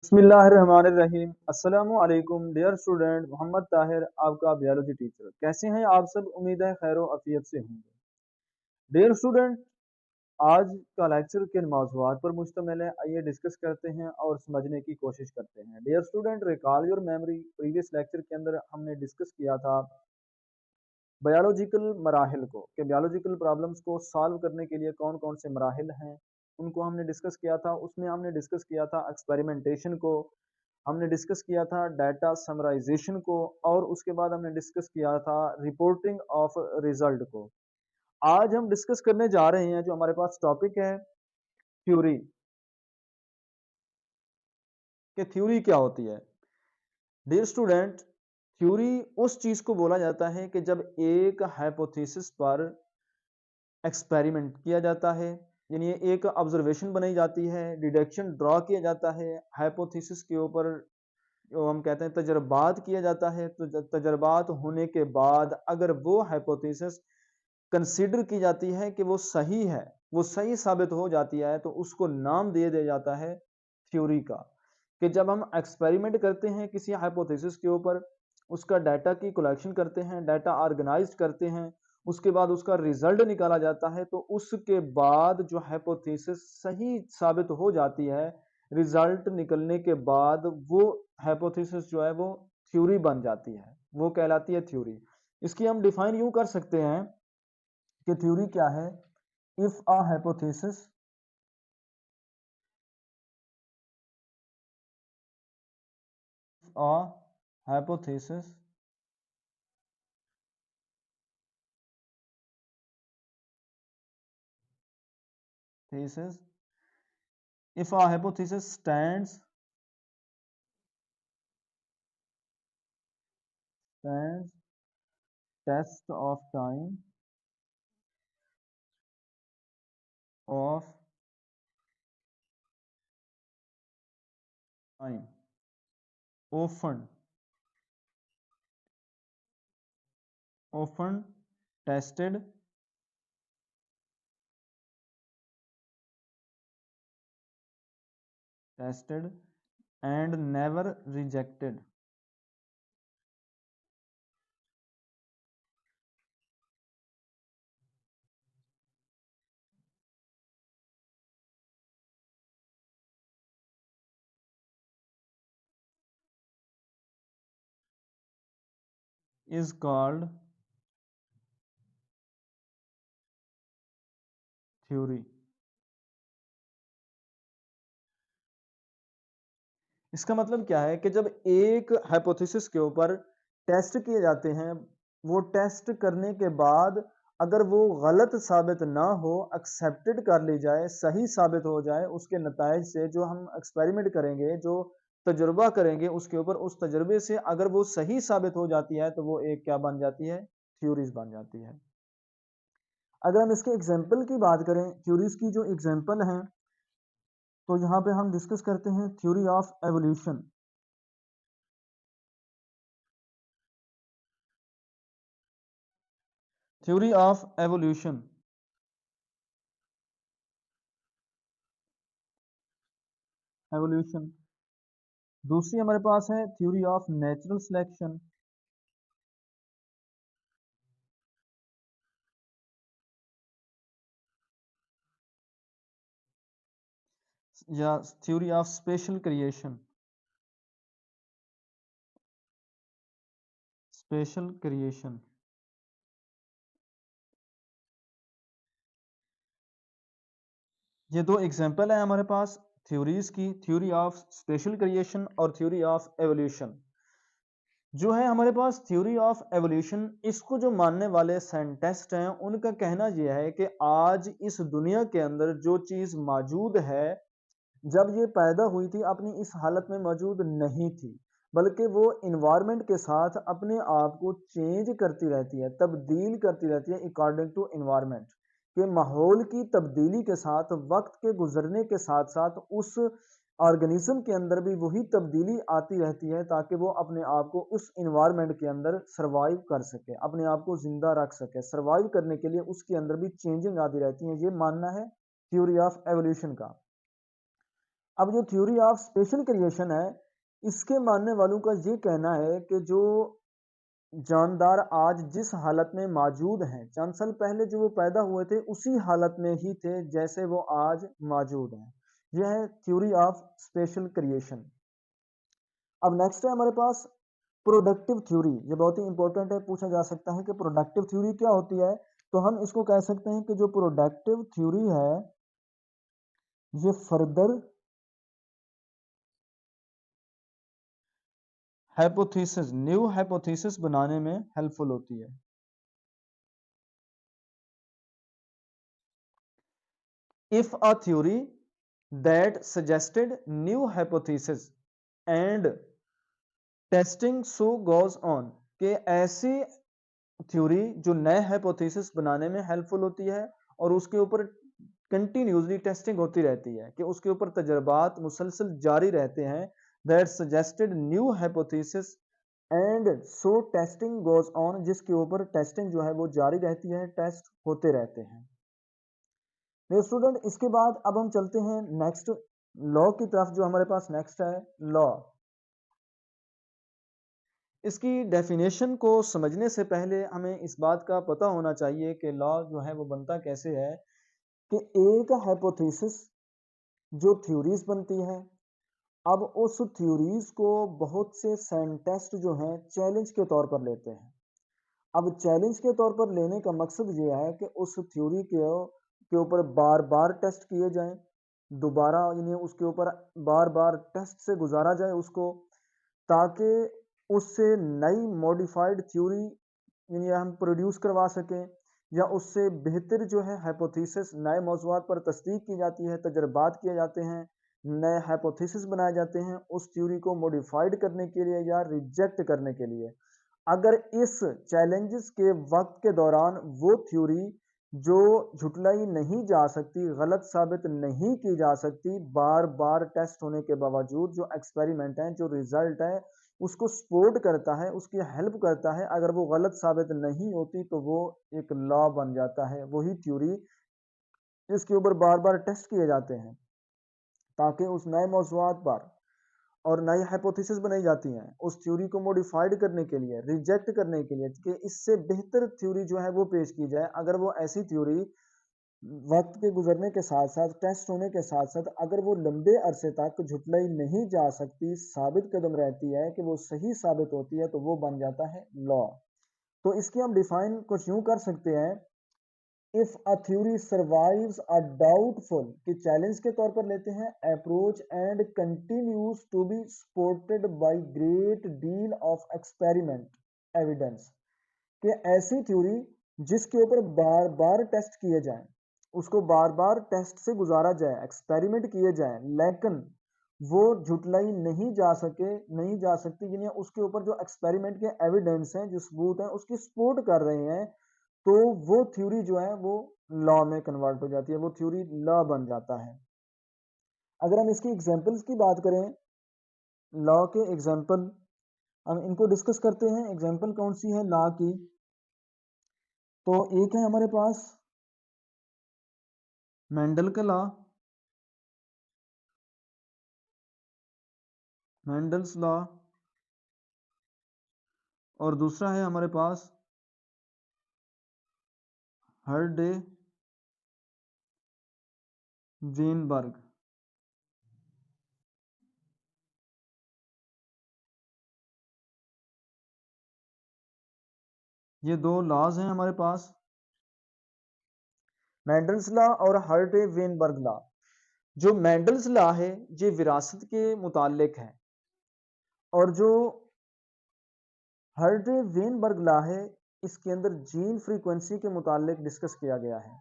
बिस्मिल्लाहिर्रहमानिर्रहीम। अस्सलामु अलैकुम डियर स्टूडेंट, मोहम्मद ताहिर आपका बायोलॉजी टीचर। कैसे हैं आप सब? उम्मीद है खैर आफियत से होंगे। डियर स्टूडेंट, आज का लेक्चर किन मौज़ूआत पर मुश्तमिल है, आइए डिस्कस करते हैं और समझने की कोशिश करते हैं। Dear student, recall your memory. Previous lecture के अंदर हमने डिस्कस किया था बायोलॉजिकल मराहिल को, कि बायोलॉजिकल प्रॉब्लम्स को सॉल्व करने के लिए कौन कौन से मराहिल हैं, उनको हमने डिस्कस किया था। उसमें हमने डिस्कस किया था एक्सपेरिमेंटेशन को, हमने डिस्कस किया था डाटा समराइजेशन को, और उसके बाद हमने डिस्कस किया था रिपोर्टिंग ऑफ रिजल्ट को। आज हम डिस्कस करने जा रहे हैं, जो हमारे पास टॉपिक है थ्योरी, कि थ्योरी क्या होती है। डियर स्टूडेंट, थ्योरी उस चीज को बोला जाता है कि जब एक हाइपोथेसिस पर एक्सपेरिमेंट किया जाता है, यानी एक ऑब्जर्वेशन बनाई जाती है, डिडक्शन ड्रॉ किया जाता है, हाइपोथेसिस के ऊपर जो हम कहते हैं तजर्बात किया जाता है। तो तजर्बात होने के बाद अगर वो हाइपोथेसिस कंसीडर की जाती है कि वो सही है, वो सही साबित हो जाती है, तो उसको नाम दे दिया जाता है थ्योरी का। कि जब हम एक्सपेरिमेंट करते हैं किसी हाइपोथेसिस के ऊपर, उसका डाटा की कलेक्शन करते हैं, डाटा ऑर्गेनाइज करते हैं, उसके बाद उसका रिजल्ट निकाला जाता है, तो उसके बाद जो हाइपोथेसिस सही साबित हो जाती है, रिजल्ट निकलने के बाद वो हाइपोथेसिस जो है वो थ्योरी बन जाती है, वो कहलाती है थ्योरी। इसकी हम डिफाइन यूं कर सकते हैं कि थ्योरी क्या है। If a hypothesis a hypothesis thesis if a hypothesis stands test of of time often often tested tested and never rejected is called theory। इसका मतलब क्या है कि जब एक हाइपोथेसिस के ऊपर टेस्ट किए जाते हैं, वो टेस्ट करने के बाद अगर वो गलत साबित ना हो, एक्सेप्टेड कर ली जाए, सही साबित हो जाए, उसके नतायज से जो हम एक्सपेरिमेंट करेंगे, जो तजुर्बा करेंगे उसके ऊपर, उस तजुर्बे से अगर वो सही साबित हो जाती है, तो वो एक क्या बन जाती है? थ्योरीज बन जाती है। अगर हम इसके एग्जाम्पल की बात करें, थ्योरीज की जो एग्जाम्पल हैं, तो यहाँ पे हम डिस्कस करते हैं theory of evolution. Theory of evolution, evolution. दूसरी हमारे पास है थ्योरी ऑफ नेचुरल सिलेक्शन, या theory of special creation, special creation. ये दो एग्जांपल है हमारे पास थ्योरीज की, थ्योरी ऑफ स्पेशल क्रिएशन और थ्योरी ऑफ एवोल्यूशन। जो है हमारे पास थ्योरी ऑफ एवोल्यूशन, इसको जो मानने वाले साइंटिस्ट हैं उनका कहना यह है कि आज इस दुनिया के अंदर जो चीज मौजूद है, जब ये पैदा हुई थी अपनी इस हालत में मौजूद नहीं थी, बल्कि वो इन्वायरमेंट के साथ अपने आप को चेंज करती रहती है, तब्दील करती रहती है अकॉर्डिंग टू इन्वायरमेंट। के माहौल की तब्दीली के साथ, वक्त के गुजरने के साथ साथ उस ऑर्गेनिज्म के अंदर भी वही तब्दीली आती रहती है, ताकि वो अपने आप को उस इन्वायरमेंट के अंदर सरवाइव कर सके, अपने आप को जिंदा रख सके। सरवाइव करने के लिए उसके अंदर भी चेंजिंग आती रहती है, ये मानना है थ्योरी ऑफ एवोल्यूशन का। अब जो थ्योरी ऑफ स्पेशल क्रिएशन है, इसके मानने वालों का ये कहना है कि जो जानदार आज जिस हालत में मौजूद हैं, चंद साल पहले जो वो पैदा हुए थे उसी हालत में ही थे जैसे वो आज मौजूद हैं। यह है थ्योरी ऑफ स्पेशल क्रिएशन। अब नेक्स्ट है हमारे पास प्रोडक्टिव थ्योरी। ये बहुत ही इंपॉर्टेंट है, पूछा जा सकता है कि प्रोडक्टिव थ्योरी क्या होती है। तो हम इसको कह सकते हैं कि जो प्रोडक्टिव थ्योरी है ये फर्दर हाइपोथेसिस, न्यू हाइपोथेसिस बनाने में हेल्पफुल होती है। If a theory that suggested new hypothesis and testing so goes on, कि ऐसी थ्योरी जो नए हाइपोथेसिस बनाने में हेल्पफुल होती है और उसके ऊपर कंटिन्यूसली टेस्टिंग होती रहती है, कि उसके ऊपर तजर्बात मुसलसल जारी रहते हैं, that suggested new hypothesis and so testing goes on, जिसके ऊपर टेस्टिंग जो है वो जारी रहती है, टेस्ट होते रहते हैं। मेरे स्टूडेंट, इसके बाद अब हम चलते हैं नेक्स्ट लॉ की तरफ। जो हमारे पास नेक्स्ट है लॉ, इसकी डेफिनेशन को समझने से पहले हमें इस बात का पता होना चाहिए कि लॉ जो है वो बनता कैसे है। कि एक हाइपोथेसिस जो थ्योरीज बनती है, अब उस थ्योरीज को बहुत से साइंटिस्ट जो हैं चैलेंज के तौर पर लेते हैं। अब चैलेंज के तौर पर लेने का मकसद ये है कि उस थ्योरी के ऊपर बार बार टेस्ट किए जाएं, दोबारा यानी उसके ऊपर बार बार टेस्ट से गुजारा जाए उसको, ताकि उससे नई मॉडिफाइड थ्योरी यानी हम प्रोड्यूस करवा सकें, या उससे बेहतर जो है हाइपोथेसिस नए मौज़ूआत पर तस्दीक की जाती है, तजर्बात किए जाते हैं, नए हाइपोथेसिस बनाए जाते हैं उस थ्योरी को मॉडिफाइड करने के लिए या रिजेक्ट करने के लिए। अगर इस चैलेंजेस के वक्त के दौरान वो थ्योरी जो झुटलाई नहीं जा सकती, गलत साबित नहीं की जा सकती, बार बार टेस्ट होने के बावजूद जो एक्सपेरिमेंट है, जो रिजल्ट है उसको सपोर्ट करता है, उसकी हेल्प करता है, अगर वो गलत साबित नहीं होती तो वो एक लॉ बन जाता है, वही थ्योरी जिसके ऊपर बार बार टेस्ट किए जाते हैं ताकि उस नए मौजूआत पर और नई हाइपोथेसिस बनाई जाती हैं उस थ्योरी को मॉडिफाइड करने के लिए, रिजेक्ट करने के लिए, कि इससे बेहतर थ्योरी जो है वो पेश की जाए। अगर वो ऐसी थ्योरी वक्त के गुजरने के साथ साथ, टेस्ट होने के साथ साथ, अगर वो लंबे अरसे तक झुटलाई नहीं जा सकती, साबित कदम रहती है कि वो सही साबित होती है, तो वो बन जाता है लॉ। तो इसकी हम डिफाइन कुछ यूं कर सकते हैं, if a theory survives a doubtful, कि चैलेंज के तौर पर लेते हैं approach and continues to be supported by great deal of experiment evidence, कि ऐसी थ्योरी जिसके ऊपर बार बार टेस्ट किए जाएं, उसको बार बार टेस्ट से गुजारा जाए, एक्सपेरिमेंट किए जाएं, लेकिन वो झुटलाई नहीं जा सके, नहीं जा सकती, यानी उसके ऊपर जो एक्सपेरिमेंट के एविडेंस हैं, जो सबूत हैं, उसकी सपोर्ट कर रहे हैं, तो वो थ्योरी जो है वो लॉ में कन्वर्ट हो जाती है, वो थ्योरी लॉ बन जाता है। अगर हम इसकी एग्जांपल्स की बात करें, लॉ के एग्जांपल हम इनको डिस्कस करते हैं। एग्जांपल कौन सी है लॉ की? तो एक है हमारे पास मेंडल का लॉ, मेंडल्स लॉ, और दूसरा है हमारे पास हर्डे वीनबर्ग। ये दो लॉज हैं हमारे पास, मेंडल्स लॉ और हर्डे वीनबर्ग लॉ। जो मेंडल्स लॉ है ये विरासत के मुतालिक है, और जो हर्डे वेनबर्ग लॉ है इसके अंदर जीन फ्रीक्वेंसी के मुतालिक डिस्कस किया गया है।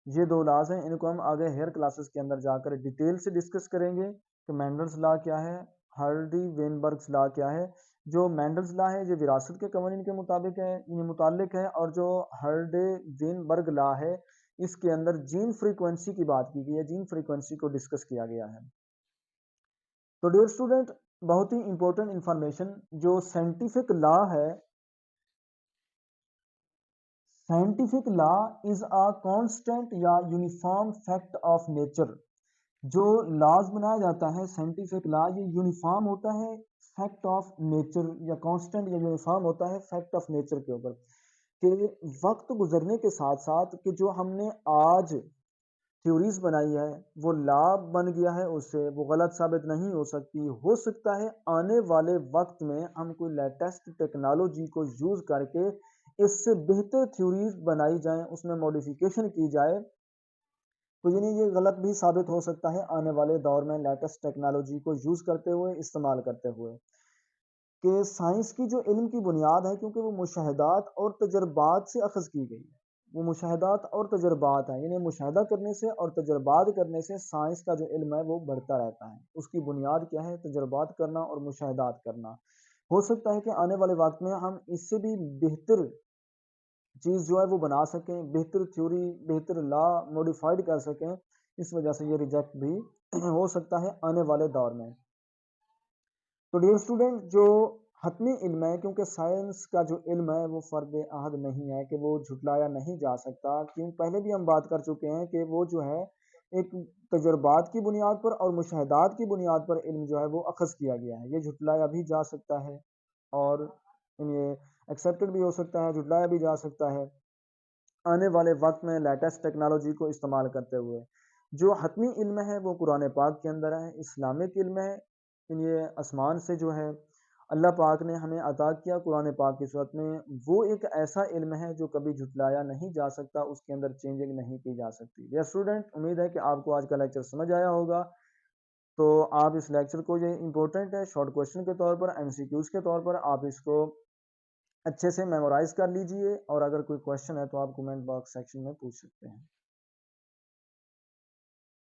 ये दो लॉज हैं, इनको हम आगे हेयर क्लासेस के अंदर जाकर डिटेल से डिस्कस करेंगे कि मेंडल्स लॉ क्या है, हर्डी वेनबर्ग्स लॉ क्या है। जो मेंडल्स लॉ है ये विरासत के कवानीन के मुताबिक है, ये मुतालिक है, और जो हर्डे वेनबर्ग लॉ है इसके अंदर जीन फ्रीक्वेंसी की बात की गई है, जीन फ्रीक्वेंसी को डिस्कस किया गया है। तो डियर स्टूडेंट, बहुत ही इंपॉर्टेंट इंफॉर्मेशन, जो साइंटिफिक लॉ है, scientific law is a constant या यूनिफॉर्म फैक्ट ऑफ नेचर, जो लॉज बनाया जाता है साइंटिफिक लॉ, ये यूनिफॉर्म होता है फैक्ट ऑफ नेचर या कांस्टेंट या यूनिफॉर्म होता है फैक्ट ऑफ नेचर के ऊपर, कि वक्त गुजरने के साथ साथ कि जो हमने आज थ्योरीज बनाई है वो लॉ बन गया है, उससे वो गलत साबित नहीं हो सकती। हो सकता है आने वाले वक्त में हम कोई लेटेस्ट टेक्नोलॉजी को यूज करके इससे बेहतर थ्योरीज बनाई जाएं, उसमें मॉडिफिकेशन की जाए, तो यानी ये गलत भी साबित हो सकता है आने वाले दौर में लेटेस्ट टेक्नोलॉजी को यूज करते हुए, इस्तेमाल करते हुए। कि साइंस की जो इल्म की बुनियाद है, क्योंकि वो मुशाहदात और तजर्बात से अखज़ की गई है, वो मुशाहदात और तजर्बात है, यानी मुशाहदा करने से और तजर्बात करने से साइंस का जो इल्म है वो बढ़ता रहता है। उसकी बुनियाद क्या है? तजर्बात करना और मुशाहदात करना। हो सकता है कि आने वाले वक्त में हम इससे भी बेहतर चीज़ जो है वो बना सकें, बेहतर थ्योरी, बेहतर लॉ मॉडिफाइड कर सकें, इस वजह से ये रिजेक्ट भी हो सकता है आने वाले दौर में। तो डियर स्टूडेंट, जो हतमी इल्म है, क्योंकि साइंस का जो इल्म है वो फ़र्द अहद नहीं है कि वो झुटलाया नहीं जा सकता, क्यों पहले भी हम बात कर चुके हैं कि वो जो है एक तजर्बात की बुनियाद पर और मुशाहदात की बुनियाद पर इल्म जो है वो अखज़ किया गया है। ये झुटलाया भी जा सकता है और ये एक्सेप्टेड भी हो सकता है, झुटलाया भी जा सकता है आने वाले वक्त में लेटेस्ट टेक्नोलॉजी को इस्तेमाल करते हुए। जो हतमी इल्म है वो कुरान पाक के अंदर है, इस्लामिक इल्म है, ये आसमान से जो है अल्लाह पाक ने हमें अता किया कुरान पाक की सूरत में, वो एक ऐसा इल्म है जो कभी झुटलाया नहीं जा सकता, उसके अंदर चेंजिंग नहीं की जा सकती। डियर स्टूडेंट, उम्मीद है कि आपको आज का लेक्चर समझ आया होगा। तो आप इस लेक्चर को, ये इंपॉर्टेंट है, शॉर्ट क्वेश्चन के तौर पर, एमसीक्यूज के तौर पर आप इसको अच्छे से मेमोराइज कर लीजिए, और अगर कोई क्वेश्चन है तो आप कमेंट बॉक्स सेक्शन में पूछ सकते हैं।